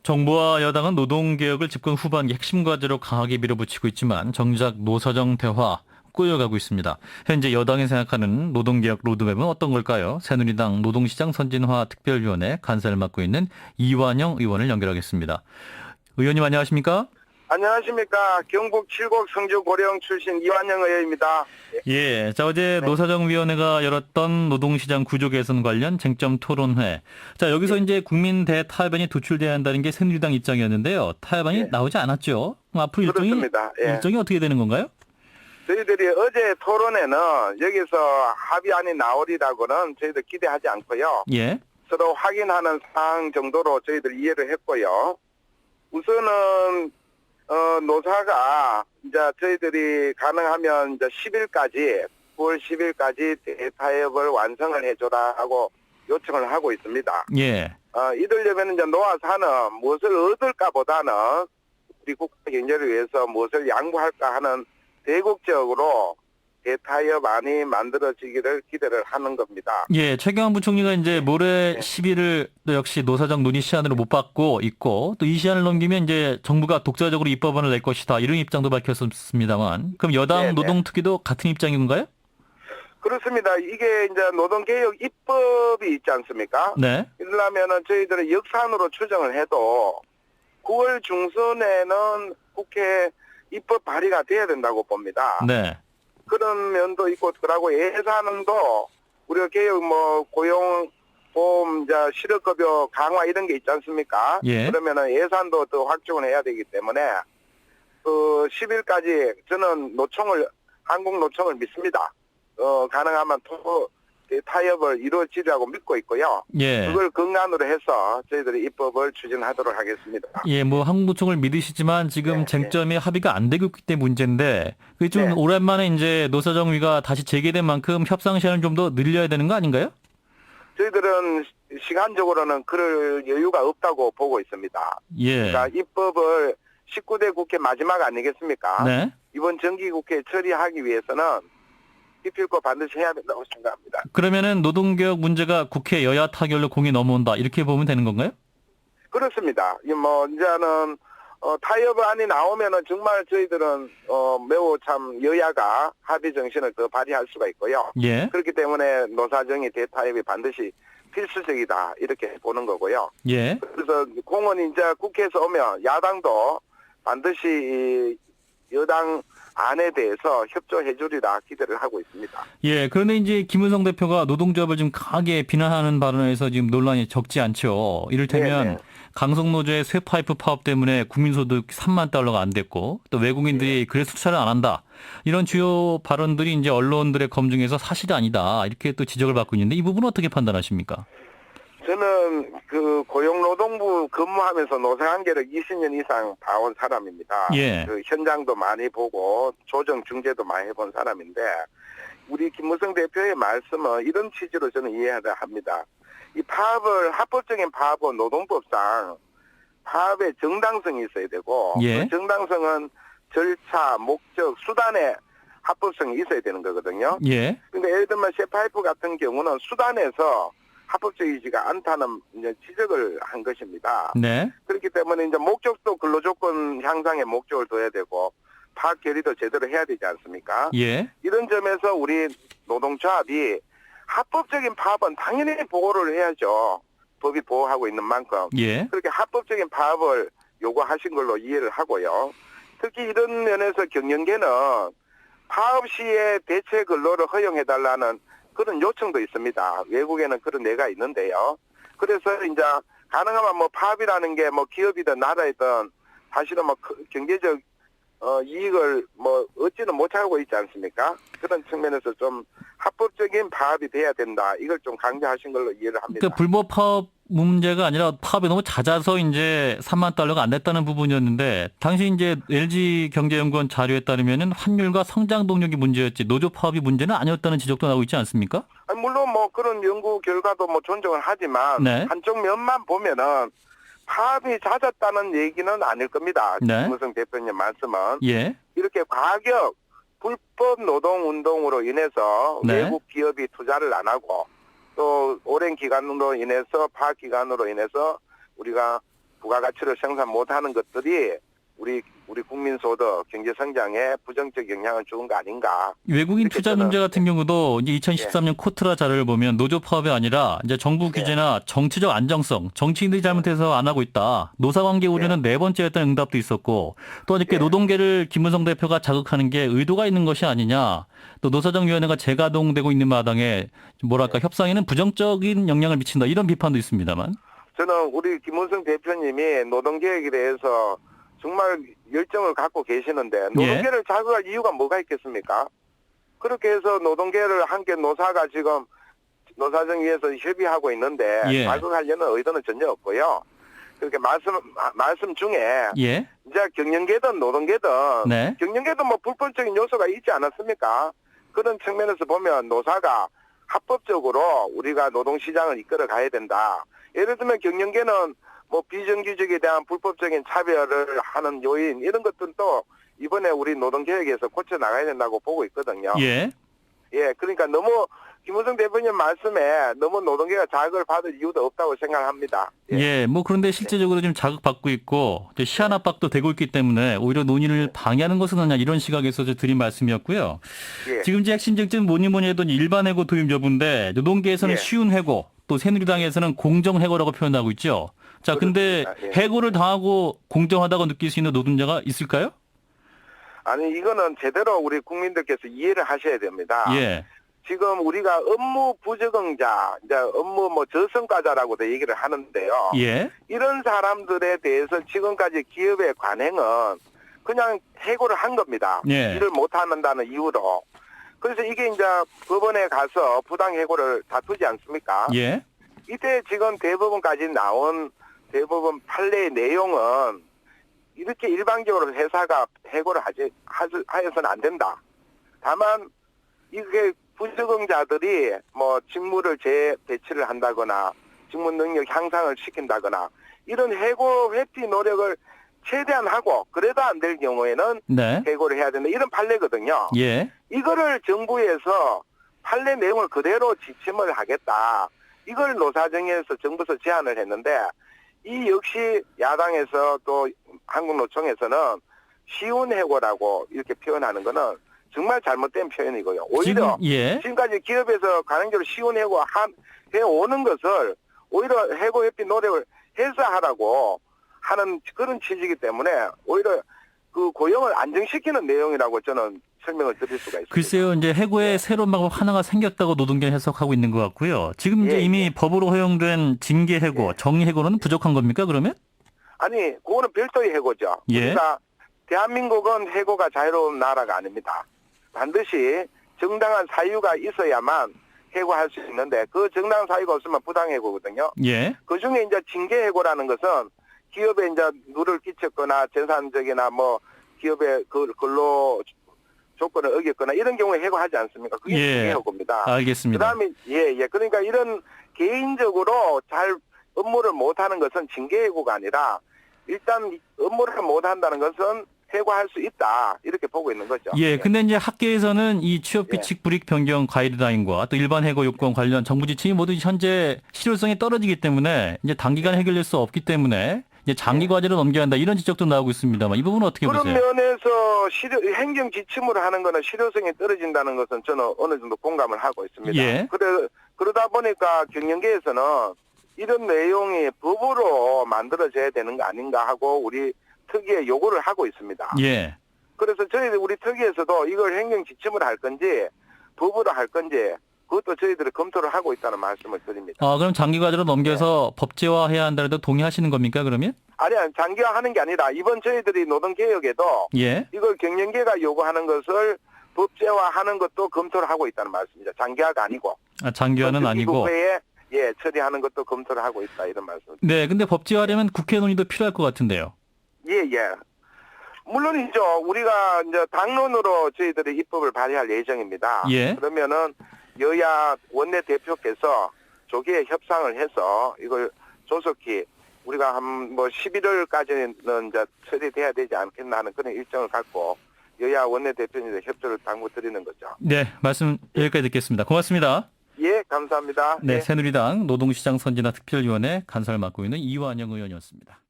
정부와 여당은 노동개혁을 집권 후반기 핵심 과제로 강하게 밀어붙이고 있지만 정작 노사정 대화 꼬여가고 있습니다. 현재 여당이 생각하는 노동개혁 로드맵은 어떤 걸까요? 새누리당 노동시장 선진화 특별위원회 간사를 맡고 있는 이완영 의원을 연결하겠습니다. 의원님 안녕하십니까? 안녕하십니까. 경북 칠곡 성주 고령 출신 이완영 의원입니다. 예, 자 어제 노사정위원회가 열었던 노동시장 구조 개선 관련 쟁점 토론회. 자 여기서 이제 국민 대타협안이 도출돼야 한다는 게 새누리당 입장이었는데요. 타협안이 나오지 않았죠. 그럼 앞으로 그렇습니다. 일정이 어떻게 되는 건가요? 저희들이 어제 토론회는 여기서 합의안이 나오리라고는 저희들 기대하지 않고요. 예. 서로 확인하는 사항 정도로 저희들 이해를 했고요. 우선은 노사가 이제 저희들이 가능하면 이제 10일까지 9월 10일까지 대타협을 완성을 해줘라 하고 요청을 하고 있습니다. 예. 이들려면 이제 노아사는 무엇을 얻을까보다는 우리 국가 경제를 위해서 무엇을 양보할까 하는 대국적으로 대타협안이 만들어지기를 기대를 하는 겁니다. 예, 최경환 부총리가 이제 모레 10일을 또 역시 노사정 논의 시한으로 못 받고 있고 또 이 시한을 넘기면 이제 정부가 독자적으로 입법안을 낼 것이다 이런 입장도 밝혔습니다만 그럼 여당 노동특위도 같은 입장인가요? 그렇습니다. 이게 이제 노동개혁 입법이 있지 않습니까? 네. 이러려면은 저희들은 역산으로 추정을 해도 9월 중순에는 국회 입법 발의가 돼야 된다고 봅니다. 네. 그런 면도 있고, 그러고 예산도 우리가 개혁 고용, 보험, 이제 실업급여 강화 이런 게 있지 않습니까? 예. 그러면은 예산도 더 확충을 해야 되기 때문에 그 10일까지 저는 한국 노총을 믿습니다. 가능하면 타협을 이루어지리라고 믿고 있고요. 예. 그걸 근간으로 해서 저희들이 입법을 추진하도록 하겠습니다. 예, 뭐 한국노총을 믿으시지만 지금 쟁점이 합의가 안 되고 있기 때문에 문제인데 그게 좀 오랜만에 이제 노사정위가 다시 재개된 만큼 협상 시간을 좀 더 늘려야 되는 거 아닌가요? 저희들은 시간적으로는 그럴 여유가 없다고 보고 있습니다. 예. 그러니까 입법을 19대 국회 마지막 아니겠습니까? 네. 이번 정기국회에 처리하기 위해서는 기필코 반드시 해야 된다고 생각합니다. 그러면은 노동개혁 문제가 국회 여야 타결로 공이 넘어온다 이렇게 보면 되는 건가요? 그렇습니다. 이제는 타협안이 나오면은 정말 저희들은 매우 참 여야가 합의 정신을 더 발휘할 수가 있고요. 예. 그렇기 때문에 노사정의 대타협이 반드시 필수적이다 이렇게 보는 거고요. 예. 그래서 공은 이제 국회에서 오면 야당도 반드시 여당 안에 대해서 협조해 주리라 기대를 하고 있습니다. 예, 그런데 이제 김은성 대표가 노동조합을 좀 강하게 비난하는 발언에서 지금 논란이 적지 않죠. 이를테면 네네. 강성노조의 쇠파이프 파업 때문에 국민소득 3만 달러가 안 됐고 또 외국인들이 그래서 투자를 안 한다. 이런 주요 발언들이 이제 언론들의 검증에서 사실이 아니다. 이렇게 또 지적을 받고 있는데 이 부분은 어떻게 판단하십니까? 저는 그 고용노동부 근무하면서 노사관계를 20년 이상 봐온 사람입니다. 예. 그 현장도 많이 보고 조정 중재도 많이 해본 사람인데 우리 김무성 대표의 말씀은 이런 취지로 저는 이해해야 합니다. 이 합법적인 파업은 노동법상 파업의 정당성이 있어야 되고 예. 그 정당성은 절차, 목적, 수단의 합법성이 있어야 되는 거거든요. 예. 그러니까 예를 들면 쇠파이프 같은 경우는 수단에서 합법적이지가 않다는 이제 지적을 한 것입니다. 네. 그렇기 때문에 이제 목적도 근로조건 향상에 목적을 둬야 되고 파업 결의도 제대로 해야 되지 않습니까? 예. 이런 점에서 우리 노동조합이 합법적인 파업은 당연히 보호를 해야죠. 법이 보호하고 있는 만큼. 예. 그렇게 합법적인 파업을 요구하신 걸로 이해를 하고요. 특히 이런 면에서 경영계는 파업 시에 대체 근로를 허용해달라는 그런 요청도 있습니다. 외국에는 그런 예가 있는데요. 그래서 이제 가능하면 파업이라는 게 기업이든 나라이든 사실은 경제적 이익을 얻지는 못하고 있지 않습니까? 그런 측면에서 좀 합법적인 파업이 돼야 된다. 이걸 좀 강조하신 걸로 이해를 합니다. 그러니까 불법 파업 문제가 아니라 파업이 너무 잦아서 이제 3만 달러가 안 됐다는 부분이었는데 당시 이제 LG경제연구원 자료에 따르면은 환율과 성장 동력이 문제였지 노조 파업이 문제는 아니었다는 지적도 나오고 있지 않습니까? 물론 그런 연구 결과도 존정을 하지만 네. 한쪽 면만 보면은 파업이 잦았다는 얘기는 아닐 겁니다. 네. 김무성 대표님 말씀은 예. 이렇게 과격 불법 노동운동으로 인해서 네. 외국 기업이 투자를 안 하고 또 오랜 기간으로 인해서 파업 기간으로 인해서 우리가 부가가치를 생산 못하는 것들이 우리 국민 소득, 경제 성장에 부정적 영향을 주는 거 아닌가. 외국인 이렇게 투자 저는- 문제 같은 경우도 이제 2013년 코트라 자료를 보면 노조 파업이 아니라 이제 정부 규제나 정치적 안정성, 정치인들이 잘못해서 안 하고 있다. 노사관계 우려는 네 번째였다는 응답도 있었고 또 이렇게 예. 노동계를 김문성 대표가 자극하는 게 의도가 있는 것이 아니냐. 또 노사정위원회가 재가동되고 있는 마당에 뭐랄까 협상에는 부정적인 영향을 미친다. 이런 비판도 있습니다만. 저는 우리 김문성 대표님이 노동개혁에 대해서 정말 열정을 갖고 계시는데 노동계를 자극할 이유가 뭐가 있겠습니까? 그렇게 해서 노동계를 함께 노사가 지금 노사정위에서 협의하고 있는데 예. 자극하려는 의도는 전혀 없고요. 그렇게 말씀 중에 예. 이제 경영계든 노동계든 네. 경영계도 뭐 불법적인 요소가 있지 않았습니까? 그런 측면에서 보면 노사가 합법적으로 우리가 노동시장을 이끌어 가야 된다. 예를 들면 경영계는 뭐 비정규직에 대한 불법적인 차별을 하는 요인 이런 것들도 이번에 우리 노동개혁에서 고쳐 나가야 된다고 보고 있거든요. 예. 예, 그러니까 너무 김무성 대표님 말씀에 너무 노동계가 자극을 받을 이유도 없다고 생각합니다. 예, 뭐 그런데 실제적으로 좀 자극받고 있고 이제 시한 압박도 되고 있기 때문에 오히려 논의를 방해하는 것은 아니냐 이런 시각에서 드린 말씀이었고요. 예. 지금 이제 핵심 쟁점 뭐니 해도 일반 해고 도입 여부인데 노동계에서는 예. 쉬운 해고 또 새누리당에서는 공정 해고라고 표현하고 있죠. 자, 근데 그렇습니다. 예. 해고를 당하고 공정하다고 느낄 수 있는 노동자가 있을까요? 아니 이거는 제대로 우리 국민들께서 이해를 하셔야 됩니다. 예. 지금 우리가 업무 부적응자, 이제 업무 뭐 저성과자라고도 얘기를 하는데요. 예. 이런 사람들에 대해서 지금까지 기업의 관행은 그냥 해고를 한 겁니다. 예. 일을 못 한다는 이유로. 그래서 이게 이제 법원에 가서 부당 해고를 다투지 않습니까? 예. 이때 지금 대법원까지 나온 대법원 판례의 내용은 이렇게 일반적으로 회사가 해고를 하여서는 안 된다. 다만 이게 부적응자들이 뭐 직무를 재배치를 한다거나 직무 능력 향상을 시킨다거나 이런 해고 회피 노력을 최대한 하고 그래도 안 될 경우에는 네. 해고를 해야 된다. 이런 판례거든요. 예. 이거를 정부에서 판례 내용을 그대로 지침을 하겠다. 이걸 노사정에서 정부에서 제안을 했는데 이 역시 야당에서 또 한국노총에서는 쉬운 해고라고 이렇게 표현하는 거는 정말 잘못된 표현이고요. 오히려 지금까지 기업에서 가능적으로 쉬운 해고 해오는 것을 오히려 해고 회피 노력을 해서 하라고 하는 그런 취지이기 때문에 오히려 그 고용을 안정시키는 내용이라고 저는 설명을 드릴 수가 있습니다. 글쎄요, 이제 해고에 새로운 방법 하나가 생겼다고 노동계는 해석하고 있는 것 같고요. 지금 이제 이미 법으로 허용된 징계 해고, 정의 해고는 부족한 겁니까, 그러면? 아니, 그거는 별도의 해고죠. 우리가 대한민국은 해고가 자유로운 나라가 아닙니다. 반드시 정당한 사유가 있어야만 해고할 수 있는데 그 정당한 사유가 없으면 부당해고거든요. 예. 그 중에 이제 징계해고라는 것은 기업에 이제 누를 끼쳤거나 재산적이나 뭐 기업의 그 근로 조건을 어겼거나 이런 경우에 해고하지 않습니까? 그게 징계해고입니다. 알겠습니다. 그다음에 그러니까 이런 개인적으로 잘 업무를 못하는 것은 징계해고가 아니라 일단 업무를 못한다는 것은 해고할 수 있다 이렇게 보고 있는 거죠. 예, 근데 이제 학계에서는 이 취업 규칙 불이익 변경 가이드라인과 또 일반 해고 요건 관련 정부 지침이 모두 현재 실효성이 떨어지기 때문에 이제 단기간 해결될 수 없기 때문에 이제 장기 과제로 넘겨야 한다 이런 지적도 나오고 있습니다만 이 부분은 어떻게 그런 보세요? 면에서 행정 지침으로 하는 거는 실효성이 떨어진다는 것은 저는 어느 정도 공감을 하고 있습니다. 예. 그러다 보니까 경영계에서는 이런 내용이 법으로 만들어져야 되는 거 아닌가 하고 우리 특위에 요구를 하고 있습니다. 예. 그래서 저희들 우리 특위에서도 이걸 행정 지침으로 할 건지 법으로 할 건지 그것도 저희들이 검토를 하고 있다는 말씀을 드립니다. 그럼 장기 과제로 넘겨서 법제화해야 한다고 동의하시는 겁니까 그러면? 아니요, 장기화하는 게 아니라 이번 저희들이 노동개혁에도 이걸 경영계가 요구하는 것을 법제화하는 것도 검토를 하고 있다는 말씀입니다. 장기화가 아니고. 장기화는 아니고. 국회에 처리하는 것도 검토를 하고 있다 이런 말씀. 네, 근데 법제화하려면 국회 논의도 필요할 것 같은데요. 예. 물론이죠. 우리가 이제 당론으로 저희들이 입법을 발의할 예정입니다. 예. 그러면은 여야 원내 대표께서 조기에 협상을 해서 이걸 조속히 우리가 한 11월까지는 이제 처리돼야 되지 않겠나 하는 그런 일정을 갖고 여야 원내 대표님들 협조를 당부드리는 거죠. 네, 말씀 여기까지 듣겠습니다. 고맙습니다. 예, 감사합니다. 네, 새누리당 노동시장 선진화 특별위원회 간사를 맡고 있는 이완영 의원이었습니다.